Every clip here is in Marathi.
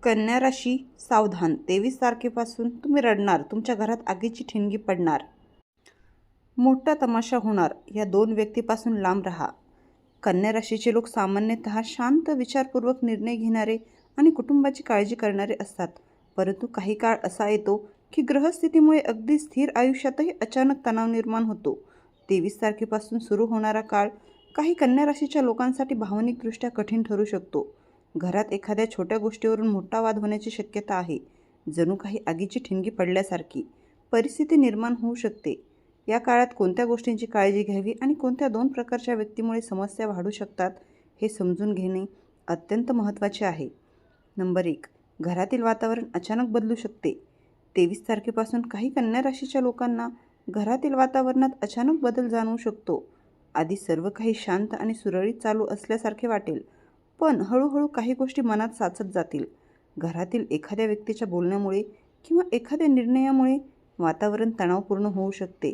कन्या राशी सावधान, 23 तारखेपासून तुम्ही रडणार, तुमच्या घरात आगीची ठिणगी पडणार, मोठा तमाशा होणार. या दोन व्यक्तीपासून लांब राहा. कन्या राशीचे लोक सामान्यतः शांत, विचारपूर्वक निर्णय घेणारे आणि कुटुंबाची काळजी करणारे असतात. परंतु काही काळ असा येतो की ग्रहस्थितीमुळे अगदी स्थिर आयुष्यातही अचानक तणाव निर्माण होतो. 23 तारखेपासून सुरू होणारा काळ काही कन्या राशीच्या लोकांसाठी भावनिकदृष्ट्या कठीण ठरू शकतो. घरात एखाद्या छोट्या गोष्टीवरून मोठा वाद होण्याची शक्यता आहे. जणू काही आगीची ठिणगी पडल्यासारखी परिस्थिती निर्माण होऊ शकते. या काळात कोणत्या गोष्टींची काळजी घ्यावी आणि कोणत्या दोन प्रकारच्या व्यक्तीमुळे समस्या वाढू शकतात हे समजून घेणे अत्यंत महत्त्वाचे आहे. नंबर 1. घरातील वातावरण अचानक बदलू शकते. 23 तारखेपासून काही कन्या राशीच्या लोकांना घरातील वातावरणात अचानक बदल जाणवू शकतो. आधी सर्व काही शांत आणि सुरळीत चालू असल्यासारखे वाटेल, पण हळूहळू काही गोष्टी मनात साचत जातील. घरातील एखाद्या व्यक्तीच्या बोलण्यामुळे किंवा एखाद्या निर्णयामुळे वातावरण तणावपूर्ण होऊ शकते.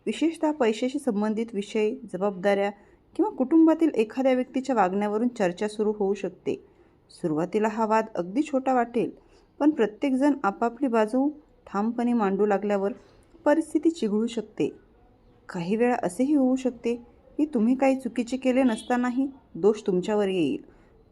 विशेषतः पैशाशी संबंधित विषय, जबाबदाऱ्या किंवा कुटुंबातील एखाद्या व्यक्तीच्या वागण्यावरून चर्चा सुरू होऊ शकते. सुरुवातीला हा वाद अगदी छोटा वाटेल, पण प्रत्येकजण आपापली बाजू ठामपणे मांडू लागल्यावर परिस्थिती चिघळू शकते. काही वेळा असेही होऊ शकते की तुम्ही काही चुकीचे केले नसतानाही दोष तुमच्यावर येईल.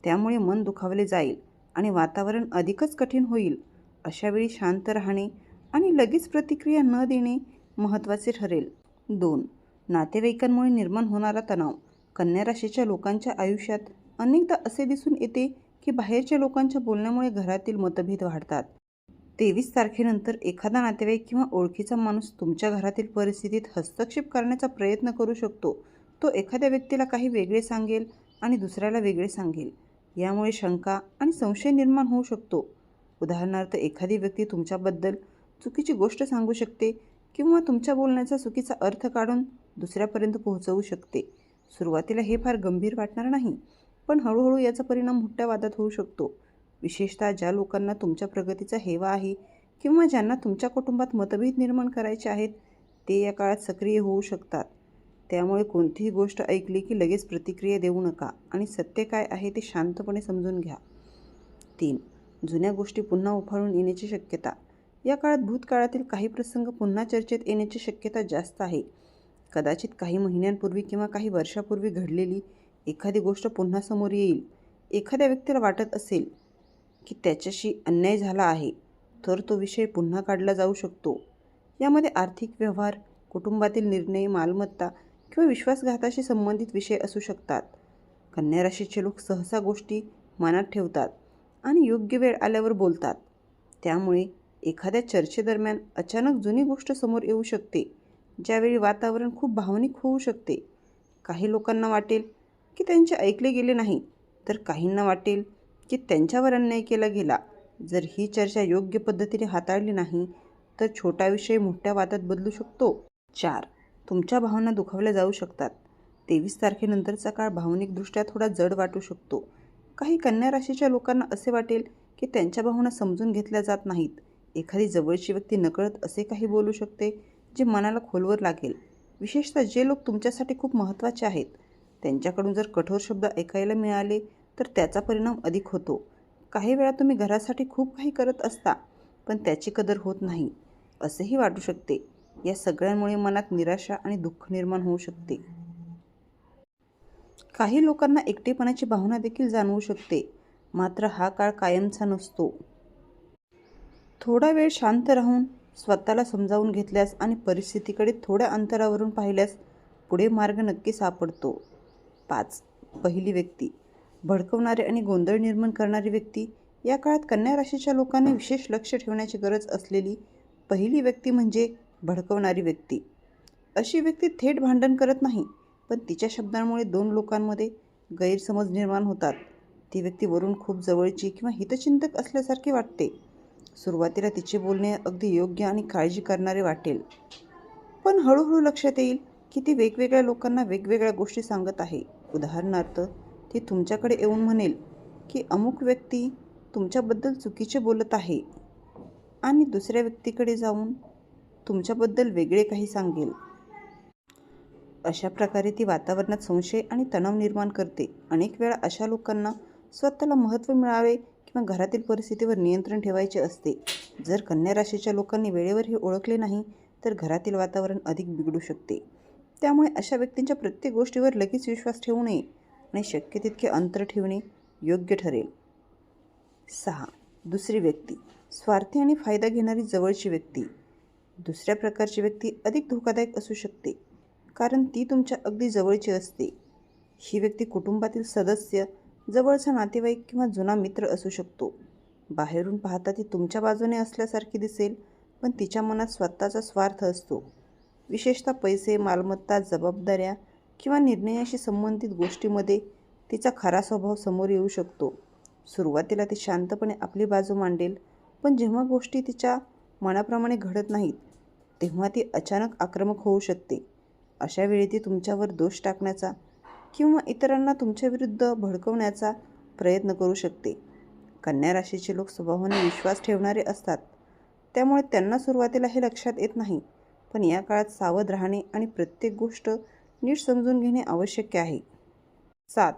त्यामुळे मन दुखावले जाईल आणि वातावरण अधिकच कठीण होईल. अशावेळी शांत राहणे आणि लगेच प्रतिक्रिया न देणे महत्त्वाचे ठरेल. 2. नातेवाईकांमुळे निर्माण होणारा तणाव. कन्या राशीच्या लोकांच्या आयुष्यात अनेकदा असे दिसून येते की बाहेरच्या लोकांच्या बोलण्यामुळे घरातील मतभेद वाढतात. 23 तारखेनंतर एखादा नातेवाईक किंवा ओळखीचा माणूस तुमच्या घरातील परिस्थितीत हस्तक्षेप करण्याचा प्रयत्न करू शकतो. तो एखाद्या व्यक्तीला काही वेगळे सांगेल आणि दुसऱ्याला वेगळे सांगेल. यामुळे शंका आणि संशय निर्माण होऊ शकतो. उदाहरणार्थ, एखादी व्यक्ती तुमच्याबद्दल चुकीची गोष्ट सांगू शकते किंवा तुमच्या बोलण्याचा चुकीचा अर्थ काढून दुसऱ्यापर्यंत पोहोचवू शकते. सुरुवातीला हे फार गंभीर वाटणार नाही, पण हळूहळू याचा परिणाम मोठ्या वादात होऊ शकतो. विशेषतः ज्या लोकांना तुमच्या प्रगतीचा हेवा आहे किंवा ज्यांना तुमच्या कुटुंबात मतभेद निर्माण करायचे आहेत, ते या काळात सक्रिय होऊ शकतात. त्यामुळे कोणतीही गोष्ट ऐकली की लगेच प्रतिक्रिया देऊ नका आणि सत्य काय आहे ते शांतपणे समजून घ्या. 3. जुन्या गोष्टी पुन्हा उफाळून येण्याची शक्यता. या काळात भूतकाळातील काही प्रसंग पुन्हा चर्चेत येण्याची शक्यता जास्त आहे. कदाचित काही महिन्यांपूर्वी किंवा काही वर्षापूर्वी घडलेली एखादी गोष्ट पुन्हा समोर येईल. एखाद्या व्यक्तीला वाटत असेल की त्याच्याशी अन्याय झाला आहे, तर तो विषय पुन्हा काढला जाऊ शकतो. यामध्ये आर्थिक व्यवहार, कुटुंबातील निर्णय, मालमत्ता किंवा विश्वासघाताशी संबंधित विषय असू शकतात. कन्या राशीचे लोक सहसा गोष्टी मनात ठेवतात आणि योग्य वेळ आल्यावर बोलतात. त्यामुळे एखाद्या चर्चेदरम्यान अचानक जुनी गोष्ट समोर येऊ शकते, ज्यावेळी वातावरण खूप भावनिक होऊ शकते. काही लोकांना वाटेल की त्यांचे ऐकले गेले नाही, तर काहींना वाटेल की त्यांच्यावर अन्याय केला गेला. जर ही चर्चा योग्य पद्धतीने हाताळली नाही, तर छोटा विषय मोठ्या वादात बदलू शकतो. 4. तुमच्या भावना दुखावल्या जाऊ शकतात. 23 तारखेनंतरचा काळ भावनिकदृष्ट्या थोडा जड वाटू शकतो. काही कन्या राशीच्या लोकांना असे वाटेल की त्यांच्या भावना समजून घेतल्या जात नाहीत. एखादी जवळची व्यक्ती नकळत असे काही बोलू शकते जे मनाला खोलवर लागेल. विशेषतः जे लोक तुमच्यासाठी खूप महत्त्वाचे आहेत, त्यांच्याकडून जर कठोर शब्द ऐकायला मिळाले तर त्याचा परिणाम अधिक होतो. काही वेळा तुम्ही घरासाठी खूप काही करत असता, पण त्याची कदर होत नाही असेही वाटू शकते. या सगळ्यांमुळे मनात निराशा आणि दुःख निर्माण होऊ शकते. काही लोकांना एकटेपणाची भावना देखील जाणवू शकते. मात्र हा काळ कायमचा नसतो. थोडा वेळ शांत राहून स्वतःला समजावून घेतल्यास आणि परिस्थितीकडे थोड्या अंतरावरून पाहिल्यास पुढे मार्ग नक्की सापडतो. 5. पहिली व्यक्ती. भडकवणारी आणि गोंधळ निर्माण करणारी व्यक्ती. या काळात कन्या राशीच्या लोकांनी विशेष लक्ष ठेवण्याची गरज असलेली पहिली व्यक्ती म्हणजे भडकवणारी व्यक्ती. अशी व्यक्ती थेट भांडण करत नाही, पण तिच्या शब्दांमुळे दोन लोकांमध्ये गैरसमज निर्माण होतात. ती व्यक्ती वरून खूप जवळची किंवा हितचिंतक असल्यासारखे वाटते. सुरुवातीला तिचे बोलणे अगदी योग्य आणि काळजी करणारे वाटेल, पण हळूहळू लक्षात येईल की ती वेगवेगळ्या लोकांना वेगवेगळ्या गोष्टी सांगत आहे. उदाहरणार्थ, ती तुमच्याकडे येऊन म्हणेल की अमुक व्यक्ती तुमच्याबद्दल चुकीचे बोलत आहे आणि दुसऱ्या व्यक्तीकडे जाऊन तुमच्याबद्दल वेगळे काही सांगेल. अशा प्रकारे ती वातावरणात संशय आणि तणाव निर्माण करते. अनेक वेळा अशा लोकांना स्वतःला महत्त्व मिळावे किंवा घरातील परिस्थितीवर नियंत्रण ठेवायचे असते. जर कन्या राशीच्या लोकांनी वेळेवर हे ओळखले नाही तर घरातील वातावरण अधिक बिघडू शकते. त्यामुळे अशा व्यक्तींच्या प्रत्येक गोष्टीवर लगेच विश्वास ठेवू नये आणि शक्य तितके अंतर ठेवणे योग्य ठरेल. 6. दुसरी व्यक्ती. स्वार्थी आणि फायदा घेणारी जवळची व्यक्ती. दुसऱ्या प्रकारची व्यक्ती अधिक धोकादायक असू शकते कारण ती तुमच्या अगदी जवळची असते. ही व्यक्ती कुटुंबातील सदस्य, जवळचा नातेवाईक किंवा जुना मित्र असू शकतो. बाहेरून पाहता ती तुमच्या बाजूने असल्यासारखी दिसेल, पण तिच्या मनात स्वतःचा स्वार्थ असतो. विशेषतः पैसे, मालमत्ता, जबाबदाऱ्या किंवा निर्णयाशी संबंधित गोष्टींमध्ये तिचा खरा स्वभाव समोर येऊ शकतो. सुरुवातीला ती शांतपणे आपली बाजू मांडेल, पण जेव्हा गोष्टी तिच्या मनाप्रमाणे घडत नाहीत तेव्हा ती अचानक आक्रमक होऊ शकते. अशा वेळी ती तुमच्यावर दोष टाकण्याचा किंवा इतरांना तुमच्याविरुद्ध भडकवण्याचा प्रयत्न करू शकते. कन्या राशीचे लोक स्वभावाने विश्वास ठेवणारे असतात, त्यामुळे त्यांना सुरुवातीला हे लक्षात येत नाही, पण या काळात सावध राहणे आणि प्रत्येक गोष्ट नीट समजून घेणे आवश्यक आहे. 7.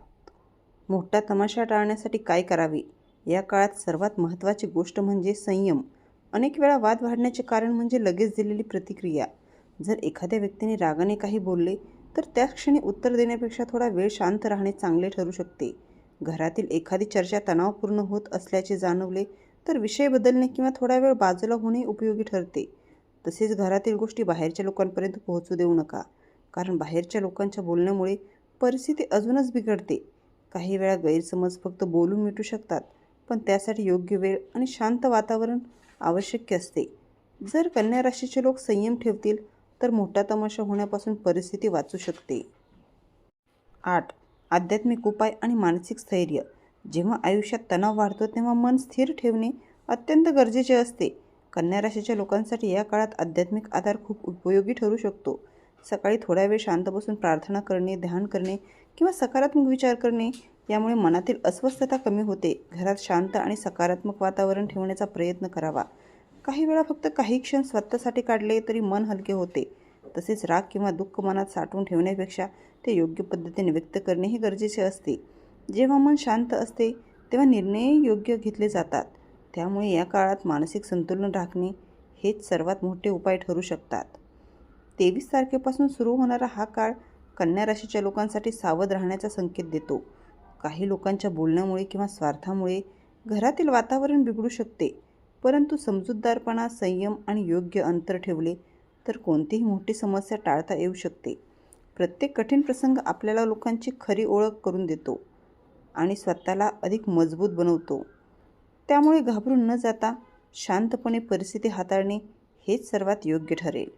मोठा तमाशा टाळण्यासाठी काय करावे? या काळात सर्वात महत्त्वाची गोष्ट म्हणजे संयम. अनेक वेळा वाद वाढण्याचे कारण म्हणजे लगेच दिलेली प्रतिक्रिया. जर एखाद्या व्यक्तीने रागाने काही बोलले तर त्याच क्षणी उत्तर देण्यापेक्षा थोडा वेळ शांत राहणे चांगले ठरू शकते. घरातील एखादी चर्चा तणावपूर्ण होत असल्याचे जाणवले तर विषय बदलणे किंवा थोडा वेळ बाजूला होणे उपयोगी ठरते. तसेच घरातील गोष्टी बाहेरच्या लोकांपर्यंत पोहोचू देऊ नका, कारण बाहेरच्या लोकांच्या बोलण्यामुळे परिस्थिती अजूनच बिघडते. काही वेळा गैरसमज फक्त बोलून मिटू शकतात, पण त्यासाठी योग्य वेळ आणि शांत वातावरण आवश्यक असते. जर कन्या राशीचे लोक संयम ठेवतील तर मोठा तमाशा होण्यापासून परिस्थिती वाचू शकते. 8. आध्यात्मिक उपाय आणि मानसिक स्थैर्य. जेव्हा आयुष्यात तणाव वाढतो तेव्हा मन स्थिर ठेवणे अत्यंत गरजेचे असते. कन्या राशीच्या लोकांसाठी या काळात आध्यात्मिक आधार खूप उपयोगी ठरू शकतो. सकाळी थोडा वेळ शांत बसून प्रार्थना करणे, ध्यान करणे किंवा सकारात्मक विचार करणे यामुळे मनातील अस्वस्थता कमी होते. घरात शांत आणि सकारात्मक वातावरण ठेवण्याचा प्रयत्न करावा. काही वेळा फक्त काही क्षण स्वतःसाठी काढले तरी मन हलके होते. तसेच राग किंवा दुःख मनात साठवून ठेवण्यापेक्षा ते योग्य पद्धतीने व्यक्त करणेही गरजेचे असते. जेव्हा मन शांत असते तेव्हा निर्णयही योग्य घेतले जातात. त्यामुळे या काळात मानसिक संतुलन राखणे हेच सर्वात मोठे उपाय ठरू शकतात. 23 तारखेपासून सुरू होणारा हा काळ कन्या राशीच्या लोकांसाठी सावध राहण्याचा संकेत देतो. काही लोकांच्या बोलण्यामुळे किंवा स्वार्थामुळे घरातील वातावरण बिघडू शकते, परंतु समजूतदारपणा, संयम आणि योग्य अंतर ठेवले तर कोणतीही मोठी समस्या टाळता येऊ शकते. प्रत्येक कठीण प्रसंग आपल्याला लोकांची खरी ओळख करून देतो आणि स्वतःला अधिक मजबूत बनवतो. त्यामुळे घाबरून न जाता शांतपणे परिस्थिती हाताळणे हेच सर्वात योग्य ठरेल.